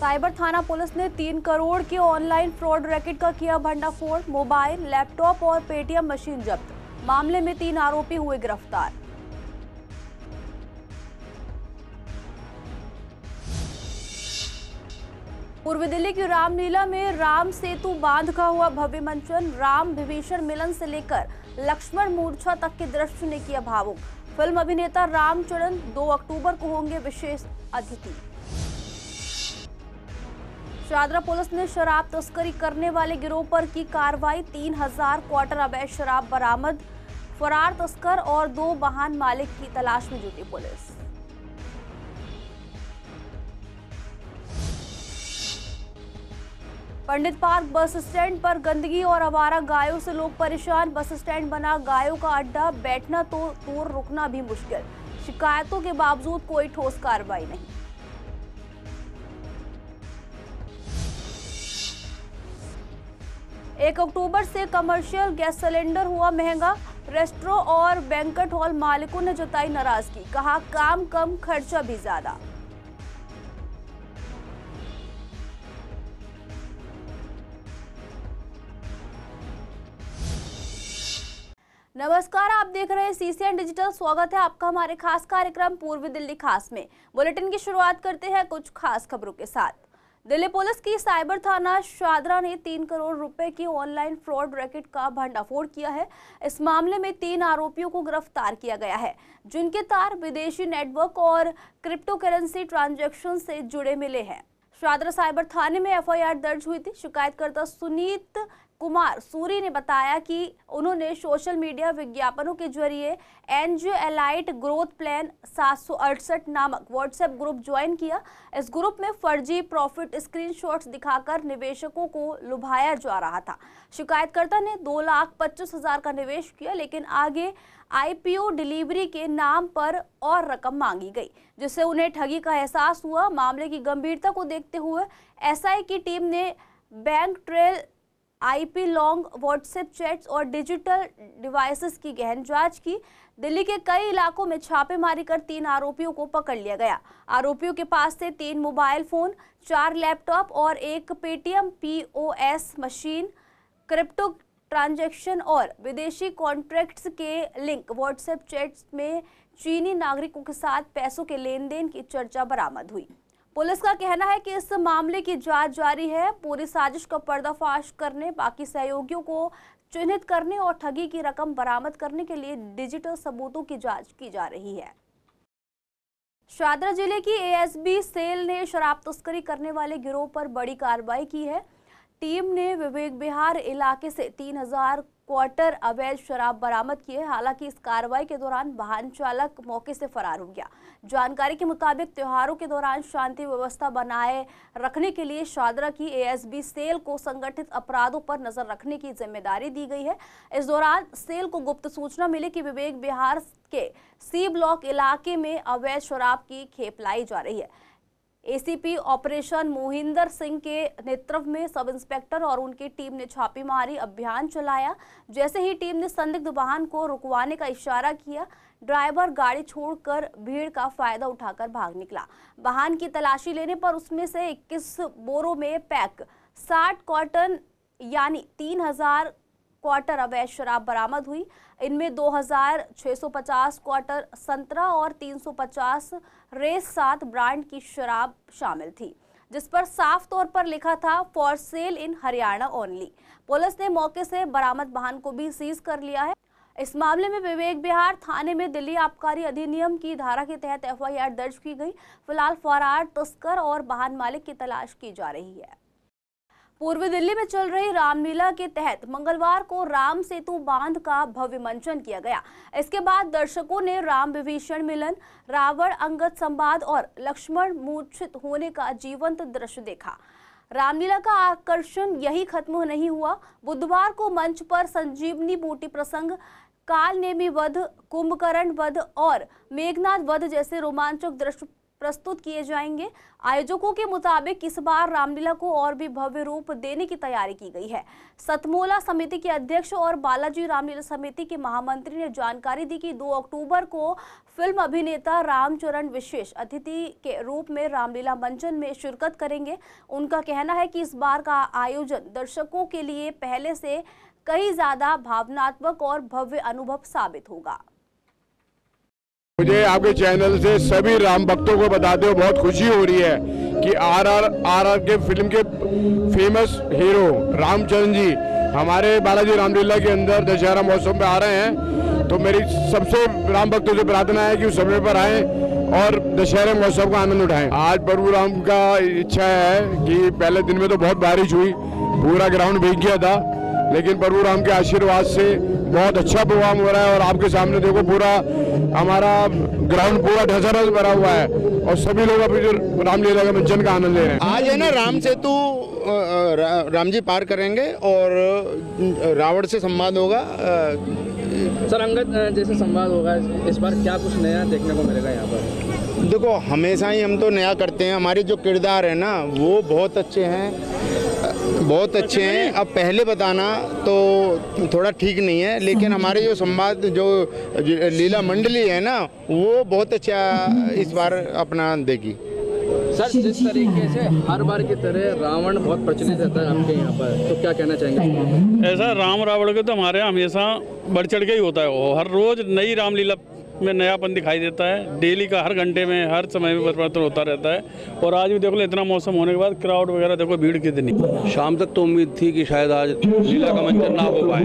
Cyber थाना police ने 3 करोड़ के ऑनलाइन फ्रॉड रैकेट का किया भंडाफोड़। मोबाइल, लैपटॉप और पेटीएम मशीन जब्त। मामले में 3 आरोपी हुए गिरफ्तार। पूर्वी दिल्ली की रामलीला में राम सेतु बांध का हुआ भव्य मंचन। राम विभीषण मिलन से लेकर लक्ष्मण मूर्छा तक के दृश्य ने किया भावुक। फिल्म अभिनेता रामचरण 2 अक्टूबर को होंगे विशेष अतिथि। शादरा पुलिस ने शराब तस्करी करने वाले गिरोह पर की कार्रवाई। 3000 क्वार्टर अवैध शराब बरामद। फरार तस्कर और 2 वाहन मालिक की तलाश में जुटी पुलिस। पंडित पार्क बस स्टैंड पर गंदगी और आवारा गायों से लोग परेशान। बस स्टैंड बना गायों का अड्डा, बैठना तो दूर, रुकना भी मुश्किल। शिकायतों के बावजूद कोई ठोस कार्रवाई नहीं। 1 अक्टूबर से कमर्शियल गैस सिलेंडर हुआ महंगा। रेस्टोरेंट और बैंक्वेट हॉल मालिकों ने जताई नाराजगी। कहा काम कम, खर्चा भी ज्यादा। नमस्कार, आप देख रहे हैं CCN डिजिटल। स्वागत है आपका हमारे खास कार्यक्रम पूर्वी दिल्ली खास में। बुलेटिन की शुरुआत करते हैं कुछ खास खबरों के साथ। दिल्ली पुलिस की साइबर थाना शादरा ने 3 करोड़ रुपए की ऑनलाइन फ्रॉड रैकेट का भंडाफोड़ किया है। इस मामले में 3 आरोपियों को गिरफ्तार किया गया है, जिनके तार विदेशी नेटवर्क और क्रिप्टो करेंसी ट्रांजैक्शन से जुड़े मिले हैं। शादरा साइबर थाने में FIR दर्ज हुई थी। शिकायतकर्ता सुनीत कुमार सूरी ने बताया कि उन्होंने सोशल मीडिया विज्ञापनों के जरिए एनजीओ एलाइट ग्रोथ प्लान 768 नामक व्हाट्सएप ग्रुप ज्वाइन किया। इस ग्रुप में फर्जी प्रॉफिट स्क्रीनशॉट्स दिखाकर निवेशकों को लुभाया जा रहा था। शिकायतकर्ता ने 2,25,000 का निवेश किया, लेकिन आगे IPO डिलीवरी के नाम पर और रकम मांगी गई, जिससे उन्हें ठगी का एहसास हुआ। मामले की गंभीरता को देखते हुए SI की टीम ने bank trail, IP long, WhatsApp chats और डिजिटल डिवाइसेस की गहन जांच की। दिल्ली के कई इलाकों में छापेमारी कर 3 आरोपियों को पकड़ लिया गया। आरोपियों के पास से 3 मोबाइल फोन, 4 लैपटॉप और 1 Paytm POS machine, crypto transaction और विदेशी कॉन्ट्रैक्ट्स के लिंक, व्हाट्सएप चैट्स में चीनी नागरिकों के साथ पैसों के लेन देन की चर्चा बरामद हुई। पुलिस का कहना है कि इस मामले की जांच जारी है। पूरी साजिश का पर्दाफाश करने, बाकी सहयोगियों को चिन्हित करने और ठगी की रकम बरामद करने के लिए डिजिटल सबूतों की जांच की जा रही है। शादरा जिले की ASB सेल ने शराब तस्करी करने वाले गिरोह पर बड़ी कार्रवाई की है। टीम ने विवेक विहार इलाके से 3000 क्वार्टर अवैध शराब बरामद की है। हालांकि इस कार्रवाई के दौरान वाहन चालक मौके से फरार हो गया। जानकारी के मुताबिक त्योहारों के दौरान शांति व्यवस्था बनाए रखने के लिए शादरा की ASB सेल को संगठित अपराधों पर नजर रखने की जिम्मेदारी दी गई है। इस दौरान सेल को गुप्त सूचना मिली कि विवेक विहार के C ब्लॉक इलाके में अवैध शराब की खेप लाई जा रही है। ACP ऑपरेशन मोहिंदर सिंह के नेतृत्व में सब इंस्पेक्टर और उनकी टीम ने छापेमारी अभियान चलाया। जैसे ही टीम ने संदिग्ध वाहन को रुकवाने का इशारा किया, ड्राइवर गाड़ी छोड़कर भीड़ का फायदा उठाकर भाग निकला। वाहन की तलाशी लेने पर उसमें से 21 बोरों में पैक 60 कॉटन यानी 3000 क्वार्टर अवैध शराब बरामद हुई। इनमें 2650 क्वार्टर संतरा और 350 रेस 7 ब्रांड की शराब शामिल थी, जिस पर साफ तौर पर लिखा था for sale in Haryana only. Police ने मौके से बरामद वाहन को भी सीज कर लिया है। इस मामले में विवेक विहार थाने में दिल्ली आबकारी अधिनियम की धारा के तहत FIR दर्ज की गई। फिलहाल फरार तस्कर और वाहन मालिक की तलाश की जा रही है। पूर्वी दिल्ली में चल रही रामलीला के तहत मंगलवार को राम सेतु बांध का भव्य मंचन किया गया। इसके बाद दर्शकों ने राम विभीषण मिलन, रावण अंगद संवाद और लक्ष्मण मूर्छित होने का जीवंत दृश्य देखा। रामलीला का आकर्षण यही खत्म नहीं हुआ। बुधवार को मंच पर संजीवनी बूटी प्रसंग, काल नेमी वध, कुंभकर्ण वध और मेघनाथ वध जैसे रोमांचक दृश्य प्रस्तुत किए जाएंगे। आयोजकों के मुताबिक इस बार रामलीला को और भी भव्य रूप देने की तैयारी की गई है। सतमोला समिति के अध्यक्ष और बालाजी रामलीला समिति के महामंत्री ने जानकारी दी कि 2 अक्टूबर को फिल्म अभिनेता रामचरण विशेष अतिथि के रूप में रामलीला मंचन में शिरकत करेंगे। उनका कहना है कि इस बार का आयोजन दर्शकों के लिए पहले से कई ज्यादा भावनात्मक और भव्य अनुभव साबित होगा। मुझे आपके चैनल से सभी राम भक्तों को बताते हुए बहुत खुशी हो रही है कि आरआर के फिल्म के फेमस हीरो रामचरण जी हमारे बालाजी रामलीला के अंदर दशहरा महोत्सव में आ रहे हैं। तो मेरी सबसे राम भक्तों से प्रार्थना है कि उस समय पर आएं और दशहरा महोत्सव का आनंद उठाएं। आज प्रभु राम का इच्छा है कि पहले दिन में तो बहुत बारिश हुई, पूरा ग्राउंड भीग गया था, लेकिन प्रभु राम के आशीर्वाद से बहुत अच्छा प्रोग्राम हो रहा है। और आपके सामने देखो पूरा हमारा ग्राउंड पूरा ढसाढस भरा हुआ है और सभी लोग अभी जो रामलीला के मंचन का आनंद ले रहे हैं। आज है ना राम सेतु राम जी पार करेंगे और रावण से संवाद होगा। सर अंगद जैसे संवाद होगा, इस बार क्या कुछ नया देखने को मिलेगा यहाँ पर? देखो हमेशा ही हम तो नया करते हैं, हमारे जो किरदार है ना वो बहुत अच्छे हैं, बहुत अच्छे हैं। अब पहले बताना तो थोड़ा ठीक नहीं है, लेकिन हमारे जो संवाद जो लीला मंडली है ना वो बहुत अच्छा इस बार अपना देगी। सर जिस तरीके से हर बार की तरह रावण बहुत प्रचलित रहता है आपके यहाँ पर, तो क्या कहना चाहेंगे? ऐसा राम रावण के तो हमारे यहाँ हमेशा बढ़ चढ़ के ही होता है। वो हर रोज नई रामलीला में नयापन दिखाई देता है। डेली का हर घंटे में हर समय में परिवर्तन होता रहता है। और आज भी देखो इतना मौसम होने के बाद क्राउड वगैरह देखो भीड़ कितनी। शाम तक तो उम्मीद थी कि शायद आज लीला का मंचन ना हो पाए,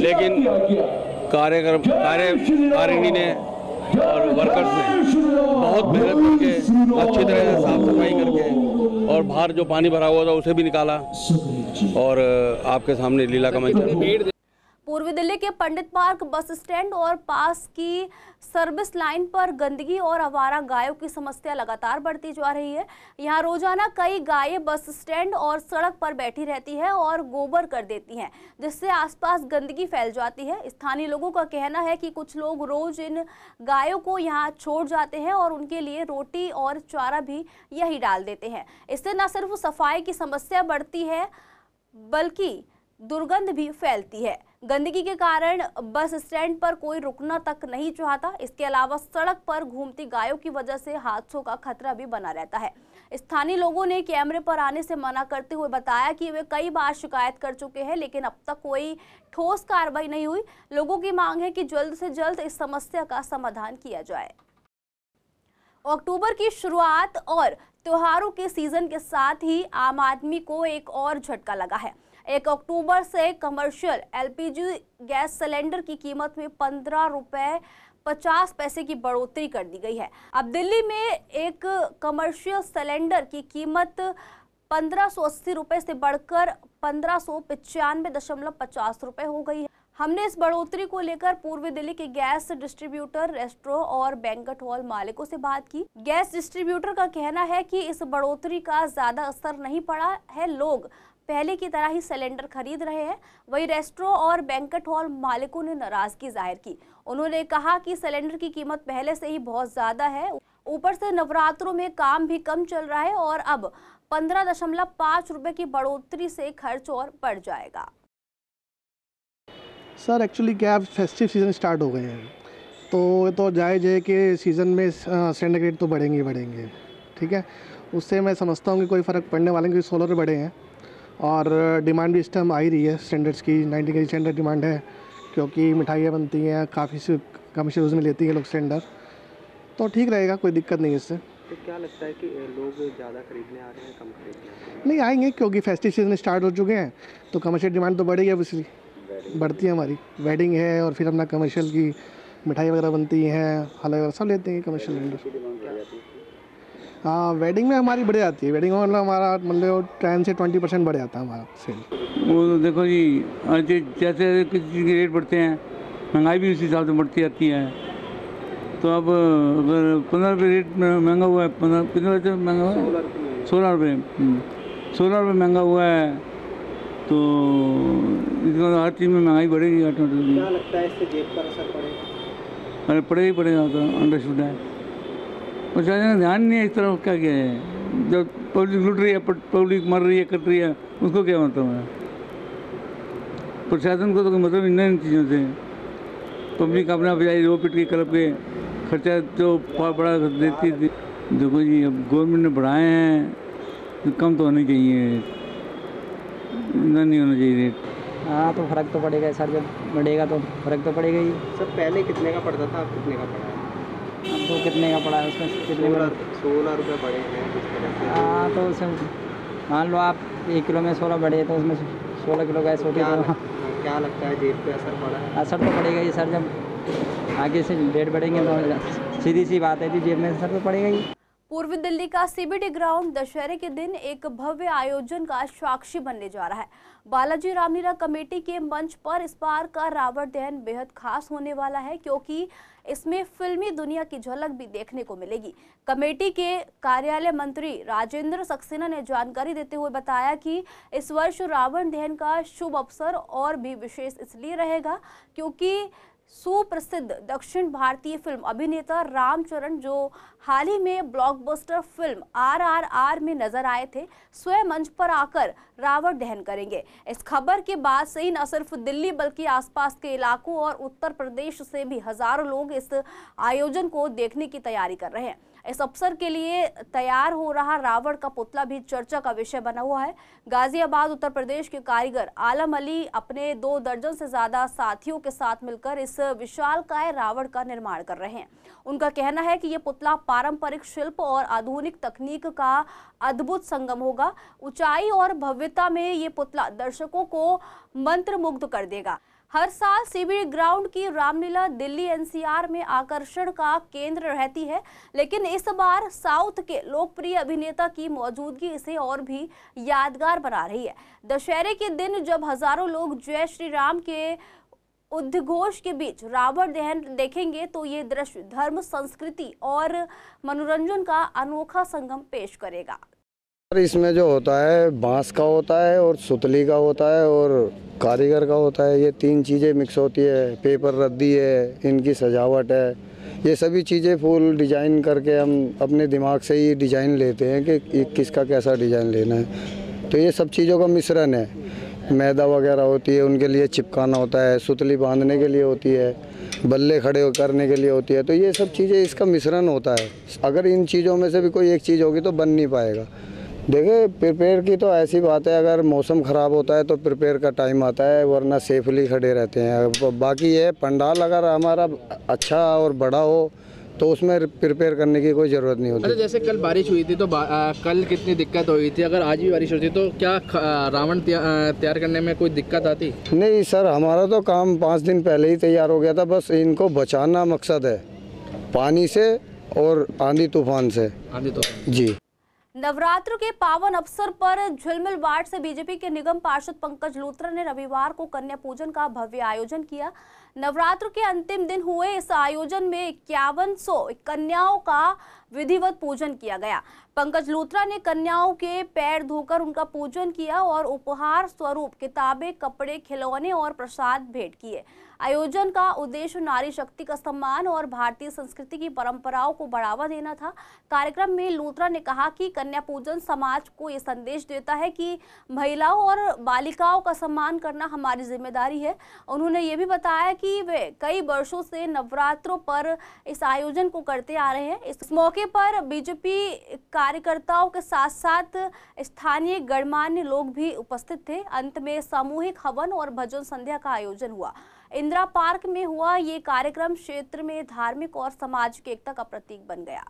लेकिन कार्यकारिणी ने और वर्कर्स ने बहुत मेहनत करके अच्छी तरह से साफ सफाई करके और बाहर जो पानी भरा हुआ था उसे भी निकाला और आपके सामने लीला का मंचन। पूर्वी दिल्ली के पंडित पार्क बस स्टैंड और पास की सर्विस लाइन पर गंदगी और आवारा गायों की समस्या लगातार बढ़ती जा रही है। यहाँ रोजाना कई गायें बस स्टैंड और सड़क पर बैठी रहती है और गोबर कर देती हैं, जिससे आसपास गंदगी फैल जाती है। स्थानीय लोगों का कहना है कि कुछ लोग रोज इन गायों को यहाँ छोड़ जाते हैं और उनके लिए रोटी और चारा भी यही डाल देते हैं। इससे न सिर्फ सफाई की समस्या बढ़ती है बल्कि दुर्गंध भी फैलती है। गंदगी के कारण बस स्टैंड पर कोई रुकना तक नहीं चाहता। इसके अलावा सड़क पर घूमती गायों की वजह से हादसों का खतरा भी बना रहता है। स्थानीय लोगों ने कैमरे पर आने से मना करते हुए बताया कि वे कई बार शिकायत कर चुके हैं, लेकिन अब तक कोई ठोस कार्रवाई नहीं हुई। लोगों की मांग है कि जल्द से जल्द इस समस्या का समाधान किया जाए। अक्टूबर की शुरुआत और त्योहारों के सीजन के साथ ही आम आदमी को एक और झटका लगा है। 1 अक्टूबर से कमर्शियल एलपीजी गैस सिलेंडर की कीमत में 15 रुपए 50 पैसे की बढ़ोतरी कर दी गई है। अब दिल्ली में एक कमर्शियल सिलेंडर की कीमत 1580 रुपए से बढ़कर 1595.50 रुपए हो गई है। हमने इस बढ़ोतरी को लेकर पूर्वी दिल्ली के गैस डिस्ट्रीब्यूटर, रेस्टोरेंट और बैंक्वेट हॉल मालिकों से बात की। गैस डिस्ट्रीब्यूटर का कहना है कि इस बढ़ोतरी का ज्यादा असर नहीं पड़ा है, लोग पहले की तरह ही सिलेंडर खरीद रहे हैं। वहीं रेस्टोरेंट और बैंक्वेट हॉल मालिकों ने नाराजगी जाहिर की। उन्होंने कहा कि सिलेंडर की कीमत पहले से ही बहुत ज्यादा है, ऊपर से नवरात्रों में काम भी कम चल रहा है और अब 15.5 रुपए की बढ़ोतरी से खर्च और बढ़ जाएगा। सर एक्चुअली क्या फेस्टिव सीज़न स्टार्ट हो गए हैं, तो जायज़ है कि सीज़न में सिलेंडर रेट तो बढ़ेंगे ही बढ़ेंगे, ठीक है। उससे मैं समझता हूँ कि कोई फ़र्क पड़ने वाले क्योंकि सोलर बढ़े हैं और डिमांड भी इस टाइम आ ही रही है। स्टैंडर्ड्स की 90 के स्टैंडर्ड डिमांड है, क्योंकि मिठाइयाँ बनती हैं, काफ़ी से कमर्शियल यूज़ में लेती हैं लोग सिलेंडर, तो ठीक रहेगा, कोई दिक्कत नहीं है इससे। तो क्या लगता है कि लोग ज़्यादा खरीदने आ रहे हैं, कम खरीदने आ रहे हैं? नहीं आएंगे, क्योंकि फेस्टिव सीजन स्टार्ट हो चुके हैं तो कमर्शियल डिमांड तो बढ़ेगी, ऑब्वियसली बढ़ती है। हमारी वेडिंग है और फिर अपना कमर्शियल की मिठाई वगैरह बनती हैं, हलवा वगैरह सब लेते हैं कमर्शियल सिलेंडर। हाँ वेडिंग में हमारी बढ़ जाती है, वेडिंग में मतलब हमारा मतलब 10 से 20% बढ़ जाता है हमारा सेल। वो देखो जी, जैसे किसी चीज़ के रेट बढ़ते हैं, महंगाई भी उसी हिसाब से बढ़ती जाती है। तो अब अगर 15 रुपये रेट महंगा हुआ है, 15 कितने रुपये महंगा हुआ है? 16 रुपये 16 रुपये महंगा हुआ है, तो इसमें हर चीज़ में महंगाई बढ़ेगी ऑटोमेटिकली। क्या लगता है इससे जेब पर असर पड़ेगा? अरे पड़ेगा ही पड़ेगा, तो अंडरस्टूड है। प्रशासन का ध्यान नहीं है इस तरफ। क्या किया है? जब पब्लिक लूट रही है, पब्लिक मर रही है, कट रही है, उसको क्या मतलब है? प्रशासन को तो कोई मतलब इन चीज़ों से। पब्लिक अपना बजाय रो पिट के क्लब के खर्चा जो बड़ा देती थी। देखो जी, अब गवर्नमेंट ने बढ़ाए हैं तो कम तो होने चाहिए, इतना नहीं होना चाहिए रेट। हाँ तो फ़र्क तो पड़ेगा सर, जब बढ़ेगा तो फ़र्क तो पड़ेगा ही। सर पहले कितने का पड़ता था, अब कितने का पड़ा है? अब तो कितने का पड़ा है उसमें? कितने 16 रुपये बढ़े हैं जिस तरह से। हाँ तो उसमें मान लो आप 1 किलो में 16 बढ़े तो उसमें 16 किलो गैस होती है। तो क्या लगता है जेब पे असर पड़ा है? असर तो पड़ेगा ही सर, जब आगे से रेट बढ़ेंगे तो सीधी सी बात है जी, जेब में असर तो पड़ेगा ही। पूर्वी दिल्ली का सीबीडी ग्राउंड दशहरे के दिन एक भव्य आयोजन का साक्षी बनने जा रहा है। बालाजी रामलीला कमेटी के मंच पर इस बार का रावण दहन बेहद खास होने वाला है, क्योंकि इसमें फिल्मी दुनिया की झलक भी देखने को मिलेगी। कमेटी के कार्यालय मंत्री राजेंद्र सक्सेना ने जानकारी देते हुए बताया कि इस वर्ष रावण दहन का शुभ अवसर और भी विशेष इसलिए रहेगा क्योंकि सुप्रसिद्ध दक्षिण भारतीय फिल्म अभिनेता रामचरण, जो हाल ही में ब्लॉकबस्टर फिल्म RRR में नजर आए थे, स्वयं मंच पर आकर रावण दहन करेंगे। इस खबर के बाद से ही न सिर्फ दिल्ली बल्कि आसपास के इलाकों और उत्तर प्रदेश से भी हजारों लोग इस आयोजन को देखने की तैयारी कर रहे हैं। इस अवसर के लिए तैयार हो रहा रावण का पुतला भी चर्चा का विषय बना हुआ है। गाजियाबाद उत्तर प्रदेश के कारीगर आलम अली अपने 2 दर्जन से ज्यादा साथियों के साथ मिलकर इस विशालकाय रावण का निर्माण कर रहे हैं। उनका कहना है कि ये पुतला पारंपरिक शिल्प और आधुनिक तकनीक का अद्भुत संगम होगा। ऊंचाई और भव्यता में ये पुतला दर्शकों को मंत्रमुग्ध कर देगा। हर साल सीबीडी ग्राउंड की रामलीला दिल्ली NCR में आकर्षण का केंद्र रहती है, लेकिन इस बार साउथ के लोकप्रिय अभिनेता की मौजूदगी इसे और भी यादगार बना रही है। दशहरे के दिन जब हजारों लोग जय श्री राम के उद्घोष के बीच रावण दहन देखेंगे तो ये दृश्य धर्म, संस्कृति और मनोरंजन का अनोखा संगम पेश करेगा। इसमें जो होता है बांस का होता है और सुतली का होता है और कारीगर का होता है, ये 3 चीज़ें मिक्स होती है। पेपर रद्दी है, इनकी सजावट है, ये सभी चीज़ें फुल डिजाइन करके हम अपने दिमाग से ही डिजाइन लेते हैं कि किसका कैसा डिजाइन लेना है। तो ये सब चीज़ों का मिश्रण है। मैदा वगैरह होती है, उनके लिए चिपकाना होता है, सुतली बांधने के लिए होती है, बल्ले खड़े करने के लिए होती है। तो ये सब चीज़ें इसका मिश्रण होता है। अगर इन चीज़ों में से भी कोई एक चीज़ होगी तो बन नहीं पाएगा। देखिए, प्रिपेयर की तो ऐसी बात है, अगर मौसम ख़राब होता है तो प्रिपेयर का टाइम आता है, वरना सेफली खड़े रहते हैं। बाकी ये पंडाल अगर हमारा अच्छा और बड़ा हो तो उसमें प्रिपेयर करने की कोई ज़रूरत नहीं होती। अच्छा, जैसे कल बारिश हुई थी तो कल कितनी दिक्कत हुई थी, अगर आज भी बारिश होती तो क्या रावण तैयार करने में कोई दिक्कत आती? नहीं सर, हमारा तो काम 5 दिन पहले ही तैयार हो गया था। बस इनको बचाना मकसद है, पानी से और आंधी तूफान से। आंधी तूफान जी। नवरात्र के पावन अवसर पर झिलमिल वार्ड से बीजेपी के निगम पार्षद पंकज लूथरा ने रविवार को कन्या पूजन का भव्य आयोजन किया। नवरात्र के अंतिम दिन हुए इस आयोजन में 5100 कन्याओं का विधिवत पूजन किया गया। पंकज लूथरा ने कन्याओं के पैर धोकर उनका पूजन किया और उपहार स्वरूप किताबें, कपड़े, खिलौने और प्रसाद भेंट किए। आयोजन का उद्देश्य नारी शक्ति का सम्मान और भारतीय संस्कृति की परंपराओं को बढ़ावा देना था। कार्यक्रम में लूथरा ने कहा कि कन्या पूजन समाज को ये संदेश देता है कि महिलाओं और बालिकाओं का सम्मान करना हमारी जिम्मेदारी है। उन्होंने ये भी बताया कि वे कई वर्षों से नवरात्रों पर इस आयोजन को करते आ रहे हैं। इस मौके पर बीजेपी कार्यकर्ताओं के साथ साथ स्थानीय गणमान्य लोग भी उपस्थित थे। अंत में सामूहिक हवन और भजन संध्या का आयोजन हुआ। इंदिरा पार्क में हुआ ये कार्यक्रम क्षेत्र में धार्मिक और सामाजिक एकता का प्रतीक बन गया।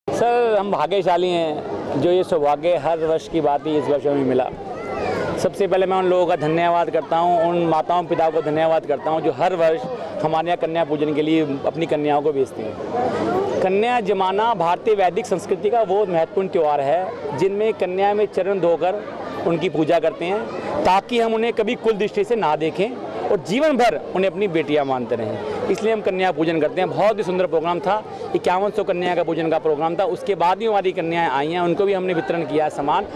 सर, हम भाग्यशाली हैं जो ये सौभाग्य हर वर्ष की बात ही इस वर्ष में मिला। सबसे पहले मैं उन लोगों का धन्यवाद करता हूं, उन माताओं पिताओं को धन्यवाद करता हूं जो हर वर्ष हमारे यहाँ कन्या पूजन के लिए अपनी कन्याओं को भेजते हैं। कन्या जमाना भारतीय वैदिक संस्कृति का वो महत्वपूर्ण त्यौहार है जिनमें कन्या में चरण धोकर उनकी पूजा करते हैं ताकि हम उन्हें कभी कुल दृष्टि से ना देखें और जीवन भर उन्हें अपनी बेटियां मानते रहें। इसलिए हम कन्या पूजन करते हैं। बहुत ही सुंदर प्रोग्राम था, 5100 कन्या का पूजन का प्रोग्राम था। उसके बाद ही हमारी कन्याएं आई हैं, उनको भी हमने वितरण किया सामान।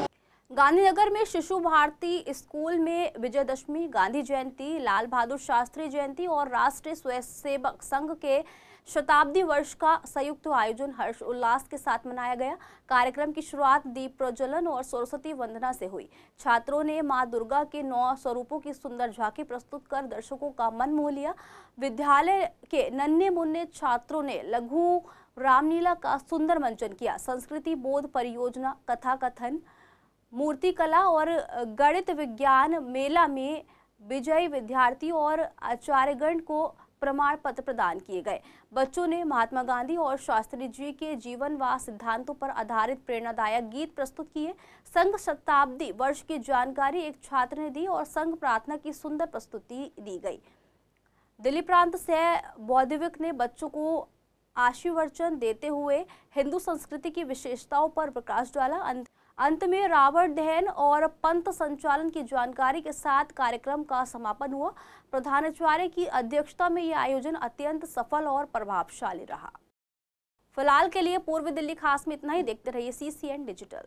गांधीनगर में शिशु भारती स्कूल में विजयदशमी, गांधी जयंती, लाल बहादुर शास्त्री जयंती और राष्ट्रीय स्वयंसेवक संघ के शताब्दी वर्ष का संयुक्त आयोजन हर्ष उल्लास के साथ मनाया गया। कार्यक्रम की शुरुआत दीप प्रज्वलन और सरस्वती वंदना से हुई। छात्रों ने मां दुर्गा के 9 स्वरूपों की सुंदर झांकी प्रस्तुत कर दर्शकों का मन मोह लिया। विद्यालय के नन्हे मुन्ने छात्रों ने लघु रामलीला का सुंदर मंचन किया। संस्कृति बोध परियोजना, कथा कथन, मूर्ति कला और गणित विज्ञान मेला में विजयी विद्यार्थियों और आचार्यगण को प्रमाण पत्र प्रदान किए गए। बच्चों ने महात्मा गांधी और शास्त्री जी के जीवन व सिद्धांतों पर आधारित प्रेरणादायक गीत प्रस्तुत किए। संघ शताब्दी वर्ष की जानकारी एक छात्र ने दी और संघ प्रार्थना की सुंदर प्रस्तुति दी गई। दिल्ली प्रांत से बौद्धिक ने बच्चों को आशीर्वचन देते हुए हिंदू संस्कृति की विशेषताओं पर प्रकाश डाला। अंत में रावण दहन और पंथ संचालन की जानकारी के साथ कार्यक्रम का समापन हुआ। प्रधानाचार्य की अध्यक्षता में यह आयोजन अत्यंत सफल और प्रभावशाली रहा। फिलहाल के लिए पूर्वी दिल्ली खास में इतना ही। देखते रहिए CCN डिजिटल।